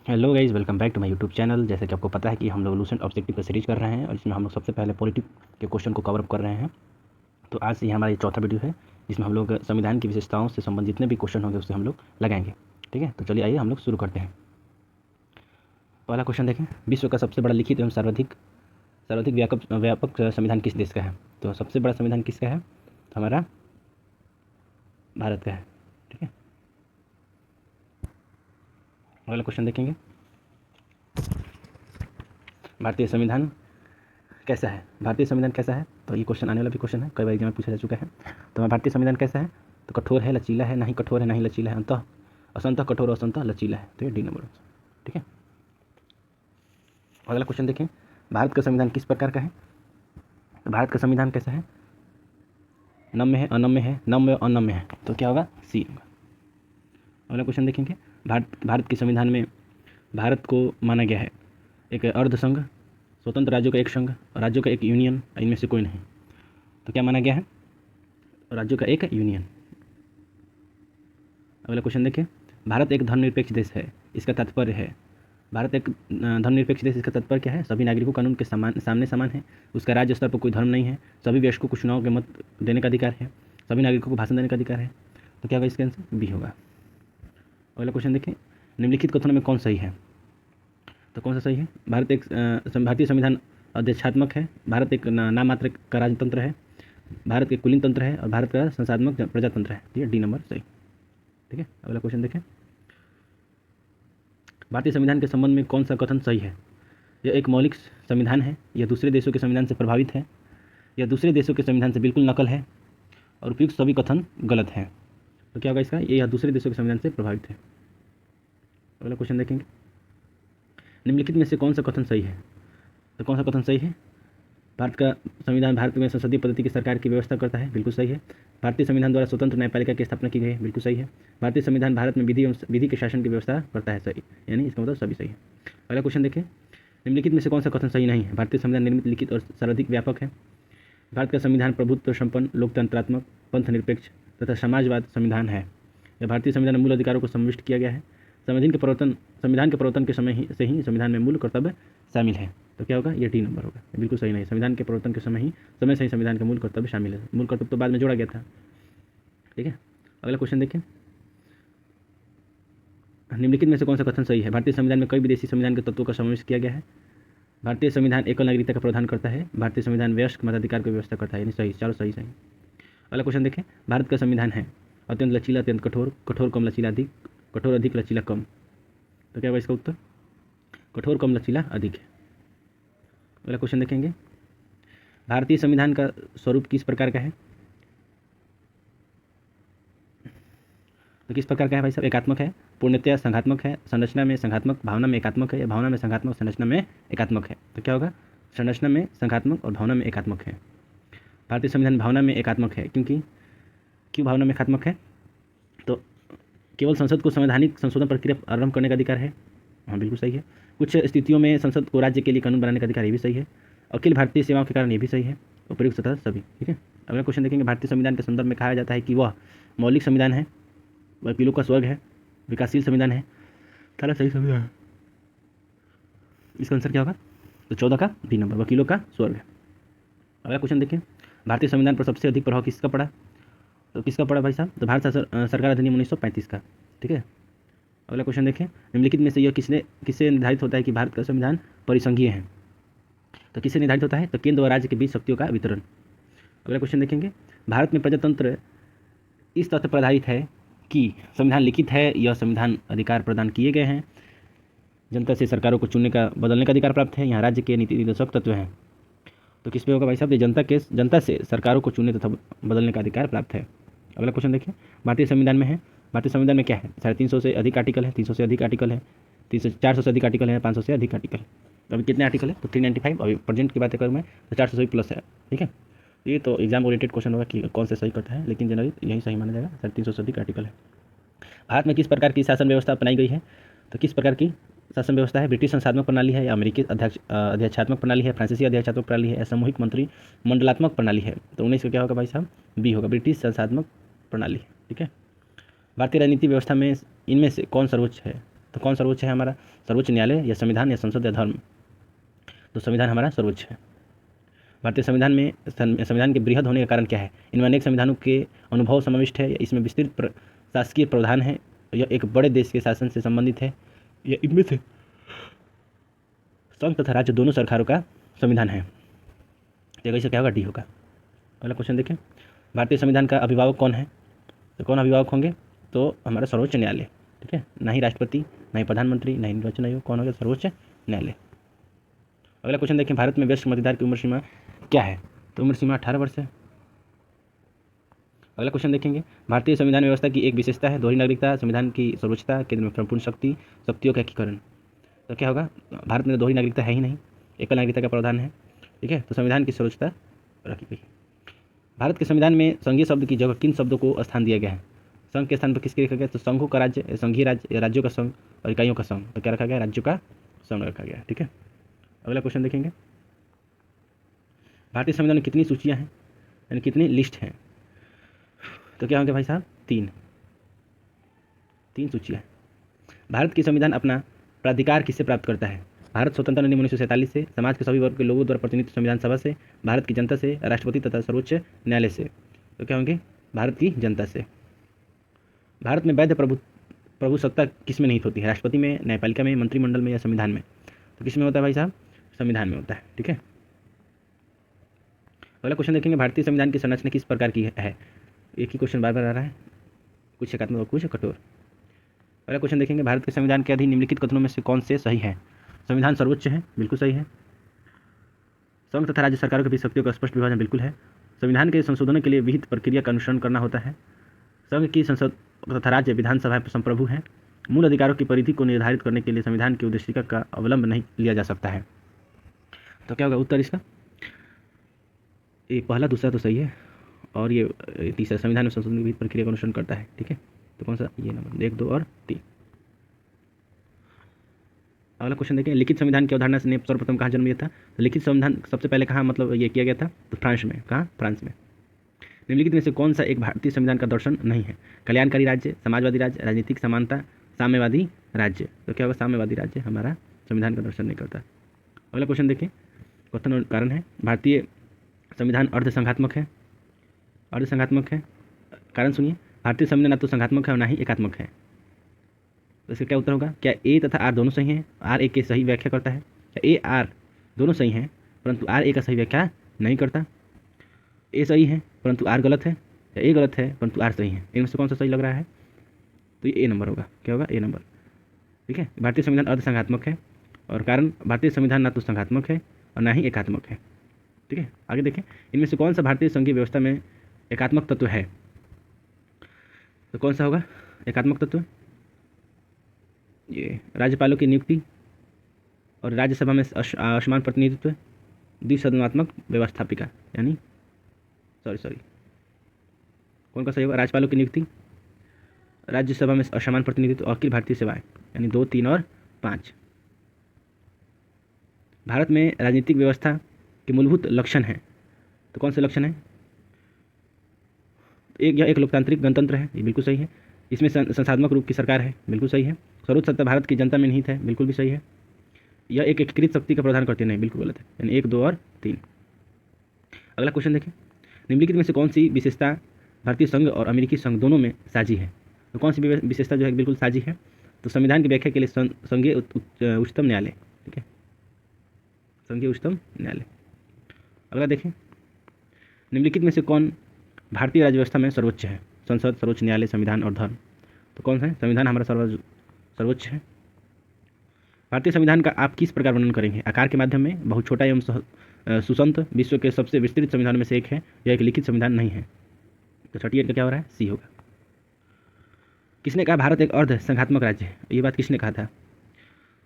Hello guys, welcome back to my YouTube channel. जैसे कि आपको पता है कि हम लोग लूसेंट ऑब्जेक्टिव पर सीरीज कर रहे हैं और इसमें हम लोग सबसे पहले पॉलिटिक के क्वेश्चन को कवर अप कर रहे हैं। तो आज से ये हमारा चौथा वीडियो है जिसमें हम लोग संविधान की विशेषताओं से संबंधित जितने भी क्वेश्चन होंगे उससे हम लोग लगाएंगे। ठीक है, तो चलिए आइए हम लोग शुरू करते हैं। पहला क्वेश्चन देखें, विश्व का सबसे बड़ा लिखित एवं सर्वाधिक सर्वाधिक व्यापक संविधान किस देश का है? तो सबसे बड़ा संविधान किसका है? तो हमारा भारत का है। ठीक है, अगला क्वेश्चन देखेंगे, भारतीय संविधान कैसा है? भारतीय संविधान कैसा है? तो ये क्वेश्चन आने वाला भी क्वेश्चन है, कई बार एग्जाम में पूछा जा चुका है। तो भारतीय संविधान कैसा है? तो कठोर है, लचीला है, ना ही कठोर है ना ही लचीला है, अंतः असंतः कठोर असंतः लचीला है। तो ये डी नंबर। ठीक है, अगला क्वेश्चन देखें, भारत का संविधान किस प्रकार का है? तो भारत का संविधान कैसा है? नम्य है, अनम्य है, नम्य अनम्य है। तो क्या होगा? सी होगा। अगला क्वेश्चन देखेंगे, भारत के संविधान में भारत को माना गया है एक अर्ध संघ, स्वतंत्र राज्यों का एक संघ, राज्यों का एक यूनियन, इनमें से कोई नहीं। तो क्या माना गया है? राज्यों का एक यूनियन। अगला क्वेश्चन देखिए, भारत एक धर्मनिरपेक्ष देश है, इसका तात्पर्य है, भारत एक धर्मनिरपेक्ष देश, इसका तात्पर्य क्या है? सभी नागरिकों कानून के सामने समान है, उसका राज्य स्तर पर कोई धर्म नहीं है, सभी वयस्कों को चुनाव के मत देने का अधिकार है, सभी नागरिकों को भाषण देने का अधिकार है। तो क्या होगा इसका आंसर? बी होगा। अगला क्वेश्चन देखें, निम्नलिखित कथनों में कौन सही है? तो कौन सा सही है? भारतीय संविधान अध्यक्षात्मक है, भारत एक नाम मात्र का राजतंत्र है, भारत एक कुलीन तंत्र है और भारत का संसाधनात्मक प्रजातंत्र है। ये डी नंबर सही। ठीक है, अगला क्वेश्चन देखें, भारतीय संविधान के संबंध में कौन सा कथन सही है? यह एक मौलिक संविधान है, यह दूसरे देशों के संविधान से प्रभावित है, यह दूसरे देशों के संविधान से बिल्कुल नकल है, और उपयुक्त सभी कथन गलत हैं। तो क्या होगा इसका? यह दूसरे देशों के संविधान से प्रभावित है। अगला क्वेश्चन देखेंगे, निम्नलिखित में से कौन सा कथन सही है? तो कौन सा कथन सही है? भारत का संविधान भारत में संसदीय पद्धति की सरकार की व्यवस्था करता है, बिल्कुल सही है। भारतीय संविधान द्वारा स्वतंत्र न्यायपालिका की स्थापना की गई है, बिल्कुल सही है। भारतीय संविधान भारत में विधि के शासन की व्यवस्था करता है, सही, यानी इसका मतलब सभी सही है। अगला क्वेश्चन देखें, निम्नलिखित में से कौन सा कथन सही नहीं है? भारतीय संविधान निर्मित, लिखित और सर्वाधिक व्यापक है। भारत का संविधान प्रभुत्व संपन्न, लोकतंत्रात्मक, पंथ निरपेक्ष तथा समाजवाद संविधान है। यह भारतीय संविधान में मूल अधिकारों को समाविष्ट किया गया है। संविधान के प्रवर्तन के समय से ही संविधान में मूल कर्तव्य शामिल है। तो क्या होगा? ये टी नंबर होगा, बिल्कुल सही नहीं। संविधान के प्रवर्तन के समय से ही संविधान के मूल कर्तव्य शामिल है, मूल कर्तव्य तो बाद में जोड़ा गया था। ठीक है, अगला क्वेश्चन देखें, निम्नलिखित में से कौन सा कथन सही है? भारतीय संविधान में कई विदेशी संविधान के तत्वों का समावेश किया गया है। भारतीय संविधान एकल नागरिकता का प्रावधान करता है। भारतीय संविधान वयस्क मताधिकार की व्यवस्था करता है, यानी सही, चारों सही सही। अगला क्वेश्चन देखें, भारत का संविधान है अत्यंत लचीला, अत्यंत कठोर, कठोर कम लचीला अधिक, कठोर अधिक लचीला कम। तो क्या होगा इसका उत्तर? कठोर कम लचीला अधिक है। अगला क्वेश्चन देखेंगे, भारतीय संविधान का स्वरूप किस प्रकार का है? तो किस प्रकार का है भाई साहब? एकात्मक है, पूर्णतया संघात्मक है, संरचना में संघात्मक, भावना में एकात्मक है, या भावना में संघात्मक, संरचना में एकात्मक है। तो क्या होगा? संरचना में संघात्मक और भावना में एकात्मक है। भारतीय संविधान भावना में एकात्मक है, क्यों भावना में एकात्मक है? तो केवल संसद को संवैधानिक संशोधन प्रक्रिया आरंभ करने का अधिकार है, हाँ बिल्कुल सही है। कुछ स्थितियों में संसद को राज्य के लिए कानून बनाने का अधिकार, ये भी सही है। अखिल भारतीय सेवाओं के कारण, ये भी सही है। उपयुक्त सतह सभी। ठीक है, अगला क्वेश्चन देखेंगे, भारतीय संविधान के संदर्भ में कहा जाता है कि वह मौलिक संविधान है, वकीलों का स्वर्ग है, विकासशील संविधान है, सारा सही संविधान है। इसका आंसर क्या होगा? तो 14 का डी नंबर, वकीलों का स्वर्ग है। अगला क्वेश्चन देखें, भारतीय संविधान पर सबसे अधिक प्रभाव किसका पड़ा? तो किसका पड़ा भाई साहब? तो भारत सरकार अधिनियम 1935 का। ठीक है, अगला क्वेश्चन देखें, निम्नलिखित में से यह किससे निर्धारित होता है कि भारत का संविधान परिसंघीय है? तो किससे निर्धारित होता है? तो केंद्र और राज्य के बीच शक्तियों का वितरण। अगला क्वेश्चन देखेंगे, भारत में प्रजातंत्र इस तथ्य पर आधारित है कि संविधान लिखित है, यह संविधान अधिकार प्रदान किए गए हैं, जनता से सरकारों को चुनने का, बदलने का अधिकार प्राप्त है, यहाँ राज्य के नीति निर्देशक तत्व हैं। तो किस पे होगा भाई साहब? ये जनता से सरकारों को चुनने तथा बदलने का अधिकार प्राप्त है। अगला क्वेश्चन देखिए, भारतीय संविधान में है, भारतीय संविधान में क्या है? 350 से अधिक आर्टिकल है, 300 से अधिक आर्टिकल है, 400 से अधिक आर्टिकल है, 500 से अधिक आर्टिकल। अभी कितने आर्टिकल है? तो 395। अभी प्रेजेंट की बात करूँ मैं तो 400 से प्लस है। ठीक है, ये तो एग्जाम ओरिएंटेड क्वेश्चन होगा कि कौन से सही करता है, लेकिन जनरली यही सही माना जाएगा, 350 से अधिक आर्टिकल है। भारत में किस प्रकार की शासन व्यवस्था अपनाई गई है? तो किस प्रकार की शासन व्यवस्था है? ब्रिटिश संसाधनात्मक प्रणाली है, या अमेरिकी अध्यक्षात्मक प्रणाली है, फ्रांसीसी अध्यक्षात्मक प्रणाली है, या सामूहिक मंत्री मंडलात्मक प्रणाली है? तो 19 का क्या होगा भाई साहब? बी होगा, ब्रिटिश संसाधनात्मक प्रणाली। ठीक है, भारतीय राजनीति व्यवस्था में इनमें से कौन सर्वोच्च है? तो कौन सर्वोच्च है हमारा? सर्वोच्च न्यायालय या संविधान या संसद या धर्म? तो संविधान हमारा सर्वोच्च है। भारतीय संविधान में संविधान के बृहद होने का कारण क्या है? इनमें अनेक संविधानों के अनुभव समाविष्ट है, इसमें विस्तृत शासकीय प्रावधान है, यह एक बड़े देश के शासन से संबंधित है, यह इनमें से संघ तथा राज्य दोनों सरकारों का संविधान है। तो कैसे क्या होगा? डी होगा। अगला क्वेश्चन देखें, भारतीय संविधान का अभिभावक कौन है? तो कौन अभिभावक होंगे? तो हमारा सर्वोच्च न्यायालय, ठीक है, ना ही राष्ट्रपति, ना ही प्रधानमंत्री, ना ही निर्वाचन आयोग, कौन होगा? सर्वोच्च न्यायालय। अगला क्वेश्चन देखें, भारत में वयस्क मतदार की उम्र सीमा क्या है? तो उम्र सीमा 18 वर्ष है। अगला क्वेश्चन देखेंगे, भारतीय संविधान व्यवस्था की एक विशेषता है दोहरी नागरिकता, संविधान की सर्वोच्चता, केंद्र में संपूर्ण शक्तियों का एकीकरण। तो क्या होगा? भारत में दोहरी नागरिकता है ही नहीं, एकल नागरिकता का प्रावधान है, ठीक है, तो संविधान की सर्वोच्चता रखी गई। भारत के संविधान में संघीय शब्द की जगह किन शब्दों को स्थान दिया गया है? संघ के स्थान पर किसके रखा गया? तो संघों का राज्य, संघीय राज्य, राज्यों का संघ और इकाइयों का संघ। तो क्या रखा गया? राज्यों का संघ रखा गया, ठीक है। अगला क्वेश्चन देखेंगे, भारतीय संविधान में कितनी सूचियाँ हैं, यानी कितनी लिस्ट हैं? तो क्या होंगे भाई साहब? तीन सूचियाँ। भारत की संविधान अपना प्राधिकार किससे प्राप्त करता है? भारत स्वतंत्रता अधिनियम 1947 से, समाज के सभी वर्ग के लोगों द्वारा प्रतिनिधित्व संविधान सभा से, भारत की जनता से, राष्ट्रपति तथा सर्वोच्च न्यायालय से। तो क्या होंगे? भारत की जनता से। भारत में वैध प्रभुसत्ता किस में निहित होती है? राष्ट्रपति में, न्यायपालिका में, मंत्रिमंडल में या संविधान में? तो किस में होता है भाई साहब? संविधान में होता है, ठीक है। अगला क्वेश्चन देखेंगे, भारतीय संविधान की संरचना किस प्रकार की है? एक ही क्वेश्चन बार बार आ रहा है, कुछ एकात्मक और कुछ कठोर। अगला क्वेश्चन देखेंगे, भारत के संविधान के अधीन निम्नलिखित कथनों में से कौन से सही है? संविधान सर्वोच्च है, बिल्कुल सही है। संघ तथा राज्य सरकारों के बीच शक्तियों का स्पष्ट विभाजन, बिल्कुल है। संविधान के संशोधन के लिए विहित प्रक्रिया का अनुसरण करना होता है। संघ की संसद तथा राज्य विधानसभा संप्रभु है। मूल अधिकारों की परिधि को निर्धारित करने के लिए संविधान की उद्देशिका का अवलंब नहीं लिया जा सकता है। तो क्या होगा उत्तर इसका? ये पहला, दूसरा तो सही है, और ये तीसरा, संविधान में संशोधन की विहित प्रक्रिया का अनुसरण करता है, ठीक है। तो कौन सा? ये नंबर 1, 2 और 3। अगला क्वेश्चन देखें, लिखित संविधान की अवधारणा ने सर्वप्रथम कहाँ जन्म लिया था? तो लिखित संविधान सबसे पहले कहाँ मतलब ये किया गया था? तो फ्रांस में। कहाँ? फ्रांस में। निम्नलिखित में से कौन सा एक भारतीय संविधान का दर्शन नहीं है? कल्याणकारी राज्य, समाजवादी राज्य, राजनीतिक समानता, साम्यवादी राज्य। तो क्या होगा? साम्यवादी राज्य हमारा संविधान का दर्शन नहीं करता। अगला क्वेश्चन देखें, कथन और कारण है, भारतीय संविधान अर्धसंघात्मक है। अर्धसंघात्मक है, कारण सुनिए, भारतीय संविधान ना तो संघात्मक है और ना ही एकात्मक है। तो इसका क्या उत्तर होगा? क्या ए तथा आर दोनों सही हैं? आर ए की सही व्याख्या करता है? क्या ए आर दोनों सही हैं परंतु आर ए का सही व्याख्या नहीं करता? ए सही है परंतु आर गलत है, या ए गलत है परंतु आर सही है? इनमें से कौन सा सही लग रहा है? तो ये ए नंबर होगा। क्या होगा? ए नंबर, ठीक है। भारतीय संविधान अर्धसंघात्मक है, और कारण भारतीय संविधान ना तो संघात्मक है और ना ही एकात्मक है, ठीक है। आगे देखें, इनमें से कौन सा भारतीय संघीय व्यवस्था में एकात्मक तत्व है? तो कौन सा होगा एकात्मक तत्व? ये राज्यपालों की नियुक्ति और राज्यसभा में असमान प्रतिनिधित्व, द्विसदनात्मक व्यवस्थापिका, यानी सॉरी कौन का सही होगा? राज्यपालों की नियुक्ति, राज्यसभा में असमान प्रतिनिधित्व, अखिल भारतीय सेवाएं, यानी 2, 3 और 5। भारत में राजनीतिक व्यवस्था के मूलभूत लक्षण हैं। तो कौन से लक्षण हैं? यह एक लोकतांत्रिक गणतंत्र है, ये बिल्कुल सही है। इसमें संस्थात्मक रूप की सरकार है, बिल्कुल सही है। सर्वोच्च सत्ता भारत की जनता में निहित है, बिल्कुल भी सही है। यह एक एकीकृत शक्ति का प्रदान करती नहीं, बिल्कुल गलत है, यानी 1, 2 और 3। अगला क्वेश्चन देखें, निम्नलिखित में से कौन सी विशेषता भारतीय संघ और अमेरिकी संघ दोनों में साझी है? तो कौन सी विशेषता जो है बिल्कुल साझी है? तो संविधान की व्याख्या के लिए संघीय उच्चतम न्यायालय, ठीक है, संघीय उच्चतम न्यायालय। अगला देखें, निम्नलिखित में से कौन भारतीय राज्य व्यवस्था में सर्वोच्च है? संसद, सर्वोच्च न्यायालय, संविधान और धर्म। तो कौन सा है? संविधान हमारा सर्वोच्च है। भारतीय संविधान का आप किस प्रकार वर्णन करेंगे? आकार के माध्यम में, बहुत छोटा एवं सुसंत, विश्व के सबसे विस्तृत संविधान में से एक है, यह एक लिखित संविधान नहीं है। तो 38 का क्या हो रहा है? सी होगा। किसने कहा भारत एक अर्ध संघात्मक राज्य है? ये बात किसने कहा था?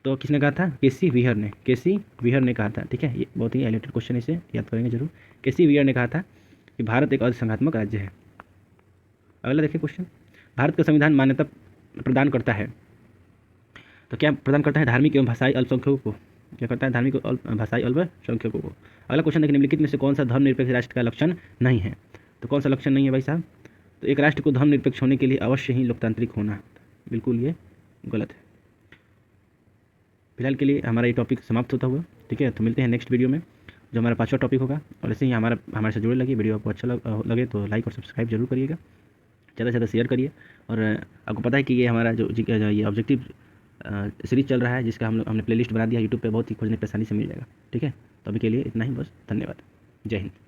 तो किसने कहा था? केसी व्हीयर ने, केसी व्हीयर ने कहा था, ठीक है। ये बहुत ही हाईलाइटेड क्वेश्चन, इसे याद करेंगे जरूर। केसी व्हीयर ने कहा था कि भारत एक अर्ध संघात्मक राज्य है। अगला देखिए क्वेश्चन, भारत का संविधान मान्यता प्रदान करता है, तो क्या प्रदान करता है? धार्मिक एवं भाषाई अल्पसंख्यकों को। क्या करता है? धार्मिक भाषाई अल्पसंख्यकों को। अगला क्वेश्चन देखिए, निम्नलिखित में से कौन सा धर्मनिरपेक्ष राष्ट्र का लक्षण नहीं है? तो कौन सा लक्षण नहीं है भाई साहब? तो एक राष्ट्र को धर्मनिरपेक्ष होने के लिए अवश्य ही लोकतांत्रिक होना, बिल्कुल ये गलत है। फिलहाल के लिए हमारा ये टॉपिक समाप्त होता हुआ, ठीक है। तो मिलते हैं नेक्स्ट वीडियो में, जो हमारा 5वां टॉपिक होगा। और ऐसे ही हमारे से जुड़े लगे, वीडियो आपको अच्छा लगे तो लाइक और सब्सक्राइब जरूर करिएगा, ज़्यादा से ज़्यादा शेयर करिए। और आपको पता है कि ये हमारा जो ये ऑब्जेक्टिव सीरीज चल रहा है, जिसका हमने प्लेलिस्ट बना दिया यूट्यूब पे, बहुत ही खोजने पे आसानी से मिल जाएगा, ठीक है। तो अभी के लिए इतना ही, बस धन्यवाद, जय हिंद।